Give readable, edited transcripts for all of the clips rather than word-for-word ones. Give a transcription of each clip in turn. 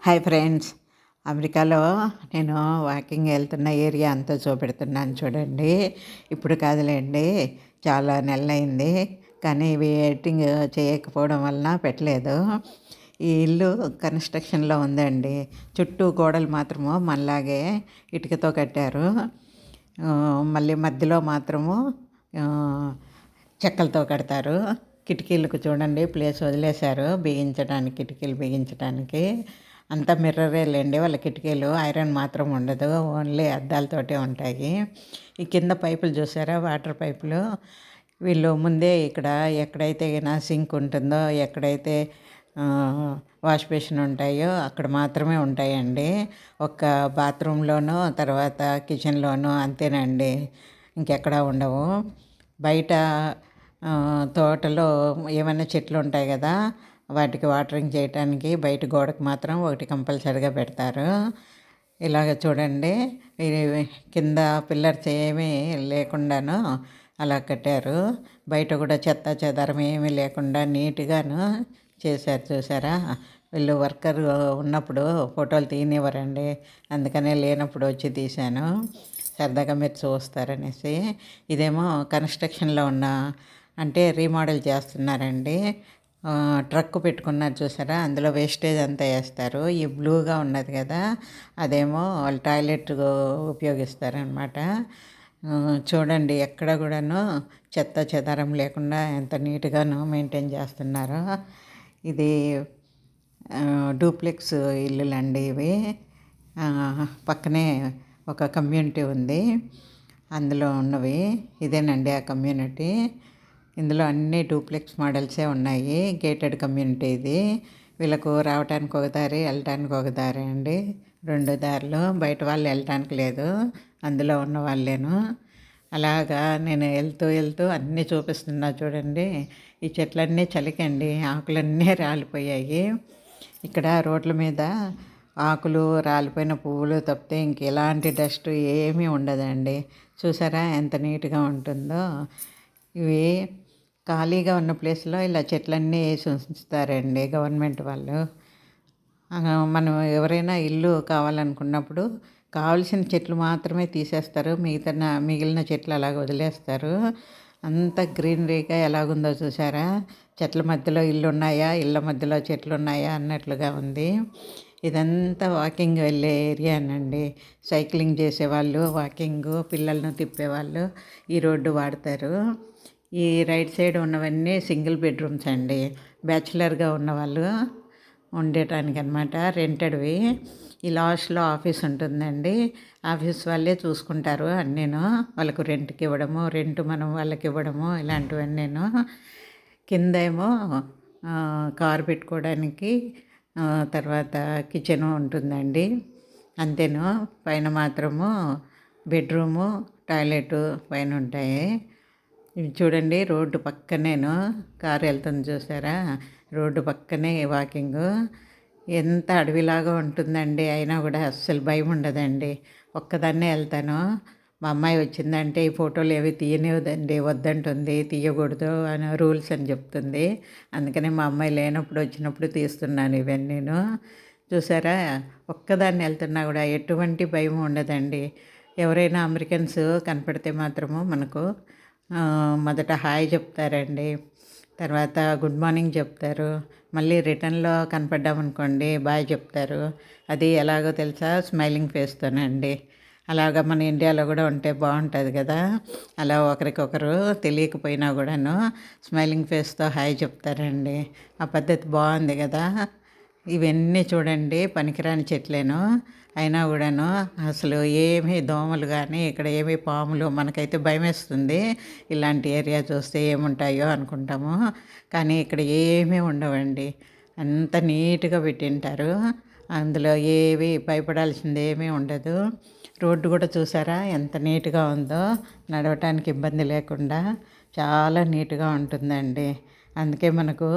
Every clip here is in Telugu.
Hi friends. అమెరికాలో నేను వాకింగ్ వెళ్తున్న ఏరియా అంతా చూపెడుతున్నాను చూడండి. ఇప్పుడు కాదులేండి, చాలా నెలలైంది. కానీ ఇవి ఎడిటింగ్ చేయకపోవడం వలన పెట్టలేదు. ఈ ఇల్లు కన్స్ట్రక్షన్లో ఉందండి. చుట్టూ గోడలు మాత్రము మనలాగే ఇటుకతో కట్టారు. మళ్ళీ మధ్యలో మాత్రము చెక్కలతో కడతారు. కిటికీలకు చూడండి ప్లేస్ వదిలేశారు బిగించడానికి, కిటికీలు బిగించడానికి. అంతా మిర్రరేలేండి వాళ్ళ కిటికీలు, ఐరన్ మాత్రం ఉండదు, ఓన్లీ అద్దాలతోటే ఉంటాయి. ఈ కింద పైపులు చూసారా, వాటర్ పైపులు. వీళ్ళు ముందే ఇక్కడ ఎక్కడైతే సింక్ ఉంటుందో, ఎక్కడైతే వాష్ బేసిన్ ఉంటాయో అక్కడ మాత్రమే ఉంటాయండి. ఒక్క బాత్రూంలోనూ తర్వాత కిచెన్లోనూ అంతేనండి, ఇంకెక్కడా ఉండవు. బయట తోటలో ఏమైనా చెట్లు ఉంటాయి కదా, వాటికి వాటరింగ్ చేయటానికి బయట గోడకు మాత్రం ఒకటి కంపల్సరిగా పెడతారు. ఇలాగ చూడండి, కింద పిల్లర్స్ ఏమీ లేకుండాను అలా కట్టారు. బయట కూడా చెత్త చెదారం ఏమీ లేకుండా నీట్గాను చేశారు. చూసారా, వీళ్ళు వర్కర్ ఉన్నప్పుడు ఫోటోలు తీయనివ్వరండి, అందుకనే లేనప్పుడు వచ్చి తీశాను, సరదాగా మీరు చూస్తారనేసి. ఇదేమో కన్స్ట్రక్షన్లో ఉన్న, అంటే రీమోడల్ చేస్తున్నారండి. ట్రక్ పెట్టుకున్నారు చూసారా, అందులో వేస్టేజ్ అంతా వేస్తారు. ఈ బ్లూగా ఉన్నది కదా, అదేమో వాళ్ళు టాయిలెట్ ఉపయోగిస్తారనమాట. చూడండి, ఎక్కడ కూడాను చెత్త చెదారం లేకుండా ఎంత నీట్గాను మెయింటైన్ చేస్తున్నారో. ఇది డూప్లెక్స్ ఇల్లులండి ఇవి. పక్కనే ఒక కమ్యూనిటీ ఉంది, అందులో ఉన్నవి. ఇదేనండి ఆ కమ్యూనిటీ. ఇందులో అన్ని డూప్లెక్స్ మోడల్సే ఉన్నాయి. గేటెడ్ కమ్యూనిటీ ఇది. వీళ్ళకు రావడానికి ఒక దారి, వెళ్ళటానికి ఒక దారి అండి, 2 దారులు. బయట వాళ్ళు వెళ్ళటానికి లేదు, అందులో ఉన్న వాళ్ళేను. అలాగా నేను వెళ్తూ అన్నీ చూపిస్తున్నా చూడండి. ఈ చెట్లన్నీ చలికండి, ఆకులన్నీ రాలిపోయాయి. ఇక్కడ రోడ్ల మీద ఆకులు, రాలిపోయిన పువ్వులు తప్పితే ఇంక ఎలాంటి డస్ట్ ఏమీ ఉండదండి. చూసారా ఎంత నీట్గా ఉంటుందో. ఇవి ఖాళీగా ఉన్న ప్లేస్లో ఇలా చెట్లన్నీ వేసి ఉంచుతారండి గవర్నమెంట్ వాళ్ళు. మనం ఎవరైనా ఇల్లు కావాలనుకున్నప్పుడు కావలసిన చెట్లు మాత్రమే తీసేస్తారు, మిగిలిన చెట్లు అలాగ వదిలేస్తారు. అంత గ్రీనరీగా ఎలాగుందో చూసారా. చెట్ల మధ్యలో ఇల్లు ఉన్నాయా, ఇళ్ళ మధ్యలో చెట్లు ఉన్నాయా అన్నట్లుగా ఉంది. ఇదంతా వాకింగ్ వెళ్ళే ఏరియానండి. సైక్లింగ్ చేసేవాళ్ళు, వాకింగ్, పిల్లలను తిప్పేవాళ్ళు ఈ రోడ్డు వాడతారు. ఈ రైట్ సైడ్ ఉన్నవన్నీ సింగిల్ బెడ్రూమ్స్ అండి, బ్యాచులర్గా ఉన్నవాళ్ళు ఉండటానికి అనమాట, రెంటెడ్వి. ఈ లాస్ట్లో ఆఫీస్ ఉంటుందండి, ఆఫీస్ వాళ్ళే చూసుకుంటారు అన్నీను. వాళ్ళకు రెంట్కి ఇవ్వడము, రెంట్ మనం వాళ్ళకి ఇవ్వడము, ఇలాంటివన్నీను. కింద ఏమో కారు పెట్టుకోవడానికి, తర్వాత కిచెను ఉంటుందండి, అంతేను. పైన మాత్రము బెడ్రూము, టాయిలెట్ పైన ఉంటాయి. ఇవి చూడండి, రోడ్డు పక్కనేను కారు వెళ్తుంది చూసారా, రోడ్డు పక్కనే వాకింగ్. ఎంత అడవిలాగా ఉంటుందండి, అయినా కూడా అస్సలు భయం ఉండదండి. ఒక్కదాన్నే వెళ్తాను. మా అమ్మాయి వచ్చిందంటే ఈ ఫోటోలు ఏవి తీయనివ్వదండి, వద్దంటుంది, తీయకూడదు అని రూల్స్ అని చెప్తుంది. అందుకని మా అమ్మాయి లేనప్పుడు వచ్చినప్పుడు తీస్తున్నాను ఇవన్నీ నేను. చూసారా, ఒక్కదాన్ని వెళ్తున్నా కూడా ఎటువంటి భయం ఉండదండి. ఎవరైనా అమెరికన్స్ కనపడితే మాత్రము మనకు మొదట హాయ్ చెప్తారండి, తర్వాత గుడ్ మార్నింగ్ చెప్తారు, మళ్ళీ రిటర్న్లో కనపడ్డామనుకోండి బాయ్ చెప్తారు. అది ఎలాగో తెలుసా, స్మైలింగ్ ఫేస్తోనండి. అలాగా మన ఇండియాలో కూడా ఉంటే బాగుంటుంది కదా, అలా ఒకరికొకరు తెలియకపోయినా కూడాను స్మైలింగ్ ఫేస్తో హాయ్ చెప్తారండి. ఆ పద్ధతి బాగుంది కదా. ఇవన్నీ చూడండి పనికిరాని చెట్లేను, అయినా కూడాను అసలు ఏమీ దోమలు కానీ, ఇక్కడ ఏమీ పాములు, మనకైతే భయం వేస్తుంది ఇలాంటి ఏరియా చూస్తే, ఏముంటాయో అనుకుంటాము. కానీ ఇక్కడ ఏమీ ఉండవండి, అంత నీట్గా పెట్టింటారు. అందులో ఏవి భయపడాల్సింది ఏమీ ఉండదు. రోడ్డు కూడా చూసారా ఎంత నీట్గా ఉందో, నడవటానికి ఇబ్బంది లేకుండా చాలా నీట్గా ఉంటుందండి. అందుకే మనకు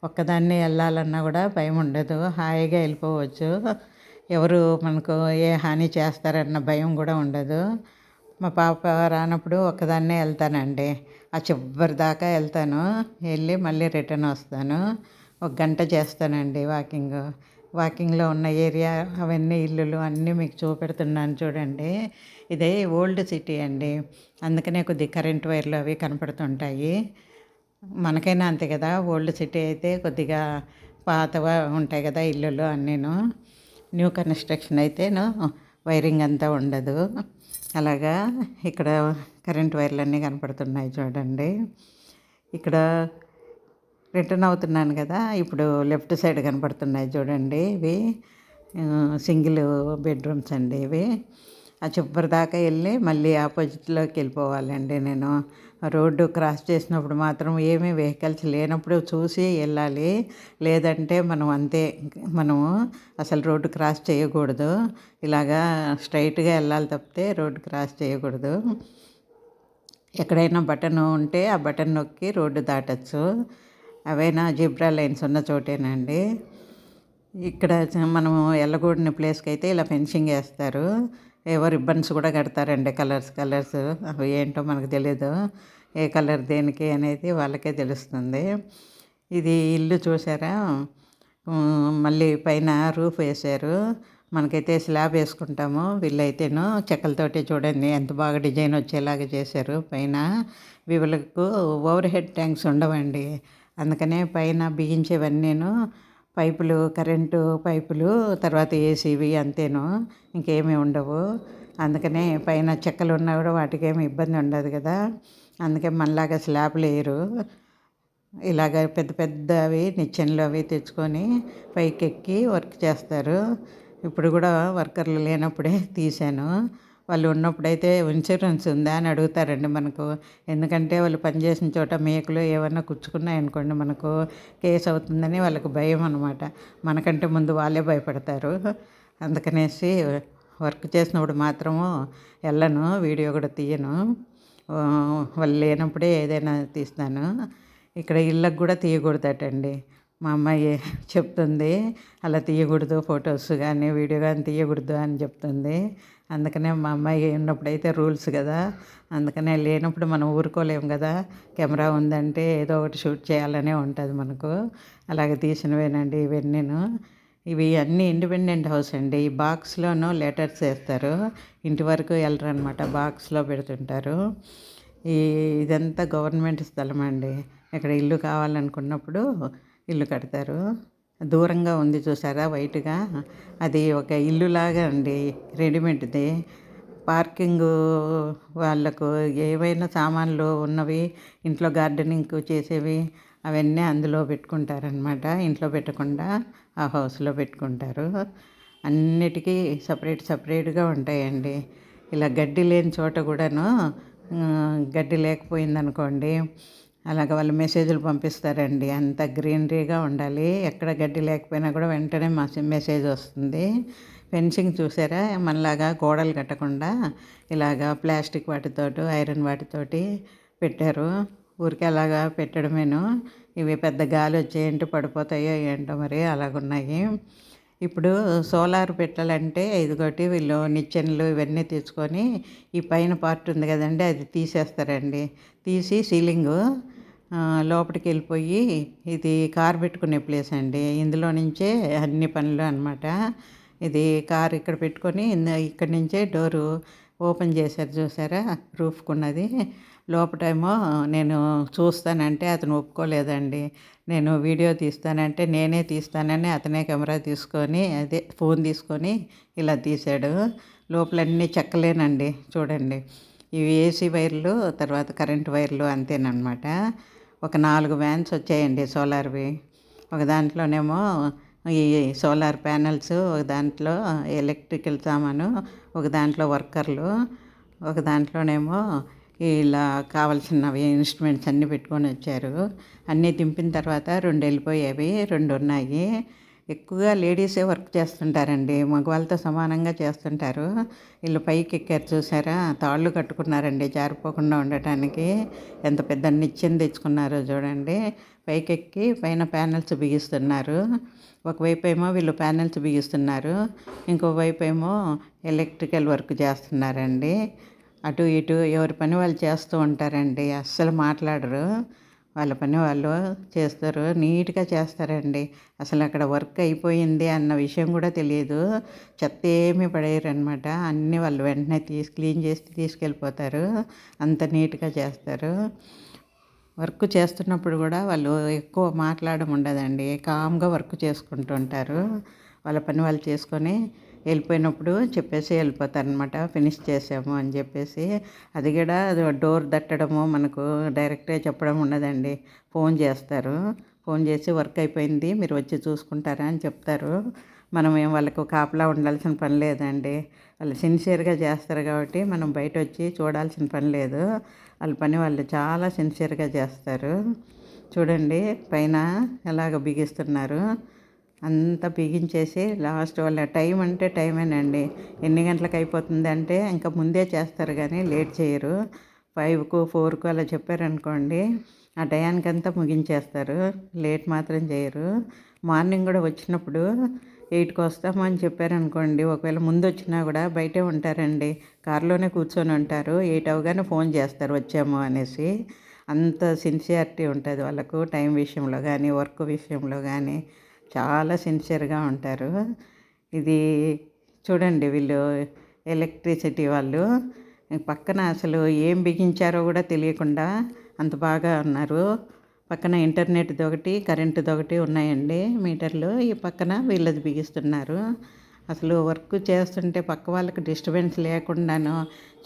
ఒక్కదాన్ని వెళ్ళాలన్నా కూడా భయం ఉండదు, హాయిగా వెళ్ళిపోవచ్చు. ఎవరు మనకు ఏ హాని చేస్తారన్న భయం కూడా ఉండదు. మా పాప రానప్పుడు ఒక్కదాన్నే వెళ్తానండి, ఆ చివరి దాకా వెళ్తాను, వెళ్ళి మళ్ళీ రిటర్న్ వస్తాను. 1 గంట చేస్తానండి వాకింగ్. వాకింగ్లో ఉన్న ఏరియా అవన్నీ ఇల్లులు అన్నీ మీకు చూపెడుతున్నాను చూడండి. ఇదే ఓల్డ్ సిటీ అండి. అందుకనే కొద్ది కరెంట్ వైర్లు అవి కనపడుతుంటాయి. మనకైనా అంతే కదా, ఓల్డ్ సిటీ అయితే కొద్దిగా పాతగా ఉంటాయి కదా ఇల్లులు అన్నీను. న్యూ కన్స్ట్రక్షన్ అయితేను వైరింగ్ అంతా ఉండదు. అలాగా ఇక్కడ కరెంట్ వైర్లు అన్నీ కనపడుతున్నాయి చూడండి. ఇక్కడ రిటర్న్ అవుతున్నాను కదా, ఇప్పుడు లెఫ్ట్ సైడ్ కనపడుతున్నాయి చూడండి. ఇవి సింగిల్ బెడ్రూమ్స్ అండి. ఇవి ఆ చివరి దాకా వెళ్ళి మళ్ళీ ఆపోజిట్లోకి వెళ్ళిపోవాలండి. నేను రోడ్డు క్రాస్ చేసినప్పుడు మాత్రం ఏమీ వెహికల్స్ లేనప్పుడు చూసి వెళ్ళాలి. లేదంటే మనం అంతే, మనము అసలు రోడ్డు క్రాస్ చేయకూడదు. ఇలాగా స్ట్రైట్గా వెళ్ళాలి తప్పితే రోడ్డు క్రాస్ చేయకూడదు. ఎక్కడైనా బటన్ ఉంటే ఆ బటన్ నొక్కి రోడ్డు దాటచ్చు. అవైనా జిబ్రా లైన్స్ ఉన్న చోటేనండి. ఇక్కడ మనము వెళ్ళకూడని ప్లేస్కి అయితే ఇలా ఫెన్సింగ్ వేస్తారు. ఏవో రిబ్బన్స్ కూడా కడతారండి, కలర్స్. అవి ఏంటో మనకు తెలీదు, ఏ కలర్ దేనికి అనేది వాళ్ళకే తెలుస్తుంది. ఇది ఇల్లు చూసారా, మళ్ళీ పైన రూఫ్ వేశారు. మనకైతే స్లాబ్ వేసుకుంటాము, వీళ్ళైతేను చెక్కలతోటి చూడండి ఎంత బాగా డిజైన్ వచ్చేలాగా చేశారు. పైన వీళ్ళకు ఓవర్ హెడ్ ట్యాంక్స్ ఉండవండి. అందుకనే పైన బిగించేవన్నీను పైపులు, కరెంటు పైపులు, తర్వాత ఏసీవి అంతేను, ఇంకేమీ ఉండవు. అందుకనే పైన చెక్కలు ఉన్నా కూడా వాటికి ఏమి ఇబ్బంది ఉండదు కదా. అందుకే మనలాగా స్లాబ్లు వేయరు. ఇలాగ పెద్ద పెద్దవి నిచ్చెనలు అవి తెచ్చుకొని పైకి ఎక్కి వర్క్ చేస్తారు. ఇప్పుడు కూడా వర్కర్లు లేనప్పుడే తీశాను. వాళ్ళు ఉన్నప్పుడైతే ఇన్సూరెన్స్ ఉందా అని అడుగుతారండి మనకు. ఎందుకంటే వాళ్ళు పనిచేసిన చోట మేకులు ఏమన్నా కుచ్చుకున్నాయనుకోండి మనకు కేసు అవుతుందని వాళ్ళకు భయం అనమాట. మనకంటే ముందు వాళ్ళే భయపడతారు. అందుకనేసి వర్క్ చేసినప్పుడు మాత్రము వెళ్ళను, వీడియో కూడా తీయను. వాళ్ళు లేనప్పుడే ఏదైనా తీస్తాను. ఇక్కడ ఇళ్ళకు కూడా తీయకూడదటండి. మా అమ్మాయి చెప్తుంది, అలా తీయకూడదు, ఫొటోస్ కానీ వీడియో కానీ తీయకూడదు అని చెప్తుంది. అందుకనే మా అమ్మాయి ఉన్నప్పుడైతే రూల్స్ కదా, అందుకనే లేనప్పుడు మనం ఊరుకోలేము కదా. కెమెరా ఉందంటే ఏదో ఒకటి షూట్ చేయాలనే ఉంటుంది మనకు. అలాగే తీసినవేనండి ఇవన్నీను. ఇవి అన్నీ ఇండిపెండెంట్ హౌస్ అండి. ఈ బాక్స్లోనూ లెటర్స్ వేస్తారు, ఇంటి వరకు వెళ్ళరు అనమాట, బాక్స్లో పెడుతుంటారు. ఇదంతా గవర్నమెంట్ స్థలం అండి. ఇక్కడ ఇల్లు కావాలనుకున్నప్పుడు ఇల్లు కడతారు. దూరంగా ఉంది చూసారా వైట్గా, అది ఒక ఇల్లులాగా అండి, రెడీమేడ్ది. పార్కింగ్ వాళ్ళకు ఏవైనా సామాన్లు ఉన్నవి, ఇంట్లో గార్డెనింగ్ చేసేవి అవన్నీ అందులో పెట్టుకుంటారనమాట. ఇంట్లో పెట్టకుండా ఆ హౌస్లో పెట్టుకుంటారు. అన్నిటికీ సపరేట్గా ఉంటాయండి. ఇలా గడ్డి లేని చోట కూడాను, గడ్డి లేకపోయిందనుకోండి, అలాగ వాళ్ళు మెసేజ్లు పంపిస్తారండి. అంత గ్రీనరీగా ఉండాలి, ఎక్కడ గడ్డి లేకపోయినా కూడా వెంటనే మెసేజ్ వస్తుంది. ఫెన్సింగ్ చూసారా, మనలాగా గోడలు కట్టకుండా ఇలాగా ప్లాస్టిక్ వాటితోటి, ఐరన్ వాటితోటి పెట్టారు. ఊరికే అలాగా పెట్టడమేను. ఇవి పెద్ద గాలి వచ్చేంటి పడిపోతాయో ఏంటో మరి అలాగున్నాయి. ఇప్పుడు సోలార్ పెట్టాలంటే ఇదిగోటి వీళ్ళు నిచ్చెనలు ఇవన్నీ తెచ్చుకొని ఈ పైన పార్ట్ ఉంది కదండి అది తీసేస్తారండి. తీసి సీలింగు లోపలికి వెళ్ళిపోయి, ఇది కార్ పెట్టుకునే ప్లేస్ అండి. ఇందులో నుంచే అన్ని పనులు అనమాట. ఇది కార్ ఇక్కడ పెట్టుకొని ఇక్కడి నుంచే డోరు ఓపెన్ చేశారు చూసారా, రూఫ్కున్నది. లోపటేమో నేను చూస్తానంటే అతను ఒప్పుకోలేదండి. నేను వీడియో తీస్తానంటే నేనే తీస్తానని అతనే కెమెరా తీసుకొని, అదే ఫోన్ తీసుకొని ఇలా తీశాడు. లోపలన్నీ చెక్కలేనండి చూడండి. ఇవి ఏసీ వైర్లు, తర్వాత కరెంట్ వైర్లు అంతేనమాట. ఒక 4 వ్యాన్స్ వచ్చాయండి సోలార్వి. ఒక దాంట్లోనేమో ఈ సోలార్ ప్యానల్స్, ఒక దాంట్లో ఎలక్ట్రికల్ సామాను, ఒక దాంట్లో వర్కర్లు, ఒక దాంట్లోనేమో ఇలా కావాల్సినవి ఇన్స్ట్రుమెంట్స్ అన్నీ పెట్టుకొని వచ్చారు. అన్నీ దింపిన తర్వాత 2 వెళ్ళిపోయేవి, 2 ఉన్నాయి. ఎక్కువగా లేడీసే వర్క్ చేస్తుంటారండి, మగవాళ్ళతో సమానంగా చేస్తుంటారు. వీళ్ళు పైకి ఎక్కారు చూసారా, తాళ్ళు కట్టుకున్నారండి జారిపోకుండా ఉండటానికి. ఎంత పెద్ద నిచ్చెన తెచ్చుకున్నారో చూడండి. పైకి ఎక్కి పైన ప్యానెల్స్ బిగిస్తున్నారు. ఒకవైపు ఏమో వీళ్ళు ప్యానెల్స్ బిగిస్తున్నారు, ఇంకోవైపు ఏమో ఎలక్ట్రికల్ వర్క్ చేస్తున్నారండి. అటు ఇటు ఎవరి పని వాళ్ళు చేస్తూ ఉంటారండి, అస్సలు మాట్లాడరు. వాళ్ళ పని వాళ్ళు చేస్తారు, నీట్గా చేస్తారండి. అసలు అక్కడ వర్క్ అయిపోయింది అన్న విషయం కూడా తెలియదు. చెత్త ఏమీ పడేయరనమాట. అన్నీ వాళ్ళు వెంటనే క్లీన్ చేసి తీసుకెళ్ళిపోతారు. అంత నీట్గా చేస్తారు. వర్క్ చేస్తున్నప్పుడు కూడా వాళ్ళు ఎక్కువ మాట్లాడడం ఉండదండి. కామ్గా వర్క్ చేసుకుంటూ ఉంటారు. వాళ్ళ పని వాళ్ళు చేసుకొని వెళ్ళిపోయినప్పుడు చెప్పేసి వెళ్ళిపోతారనమాట, ఫినిష్ చేసాము అని చెప్పేసి. అది కూడా డోర్ తట్టడము మనకు డైరెక్ట్గా చెప్పడం ఉండదండి. ఫోన్ చేస్తారు. ఫోన్ చేసి వర్క్ అయిపోయింది, మీరు వచ్చి చూసుకుంటారా అని చెప్తారు. మనం ఏం వాళ్ళకు కాపలా ఉండాల్సిన పని లేదండి. వాళ్ళు సిన్సియర్గా చేస్తారు కాబట్టి మనం బయట వచ్చి చూడాల్సిన పని లేదు. వాళ్ళ పని వాళ్ళు చాలా సిన్సియర్గా చేస్తారు. చూడండి పైన ఎలాగ బిగిస్తున్నారు. అంతా బిగించేసి లాస్ట్ వాళ్ళ టైం అంటే టైమేనండి. ఎన్ని గంటలకు అయిపోతుంది అంటే ఇంకా ముందే చేస్తారు కానీ లేట్ చేయరు. 5కు 4కు అలా చెప్పారనుకోండి, ఆ టయానికంతా ముగించేస్తారు. లేట్ మాత్రం చేయరు. మార్నింగ్ కూడా వచ్చినప్పుడు 8కి వస్తాము అని చెప్పారనుకోండి, ఒకవేళ ముందు వచ్చినా కూడా బయటే ఉంటారండి. కారులోనే కూర్చొని ఉంటారు. 8 అవగానే ఫోన్ చేస్తారు వచ్చాము అనేసి. అంత సిన్సియారిటీ ఉంటుంది వాళ్ళకు, టైం విషయంలో కానీ వర్క్ విషయంలో కానీ చాలా సిన్సియర్గా ఉంటారు. ఇది చూడండి వీళ్ళు ఎలక్ట్రిసిటీ వాళ్ళు పక్కన అసలు ఏం బిగించారో కూడా తెలియకుండా అంత బాగా ఉన్నారు. పక్కన ఇంటర్నెట్ది ఒకటి కరెంటుది ఒకటి ఉన్నాయండి మీటర్లు. ఈ పక్కన వీళ్ళది బిగిస్తున్నారు. అసలు వర్క్ చేస్తుంటే పక్క వాళ్ళకి డిస్టర్బెన్స్ లేకుండాను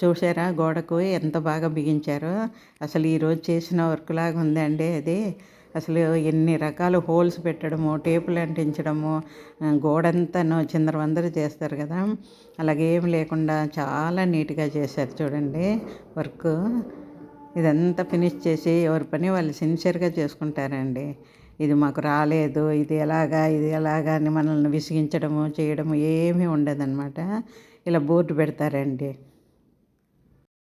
చూసారా గోడకు ఎంత బాగా బిగించారో. అసలు ఈరోజు చేసిన వర్క్ లాగా ఉందండి అది. అసలు ఎన్ని రకాల హోల్స్ పెట్టడము, టేపులు అంటించడము, గోడంతాను చిందరవందర చేస్తారు కదా, అలాగేం లేకుండా చాలా నీట్గా చేశారు చూడండి వర్క్. ఇదంతా ఫినిష్ చేసి ఎవరి పని వాళ్ళు సిన్సియర్గా చేసుకుంటారండి. ఇది మాకు రాలేదు, ఇది ఎలాగా అని మనల్ని విసిగించడము చేయడము ఏమీ ఉండదన్నమాట. ఇలా బోర్డు పెడతారండి.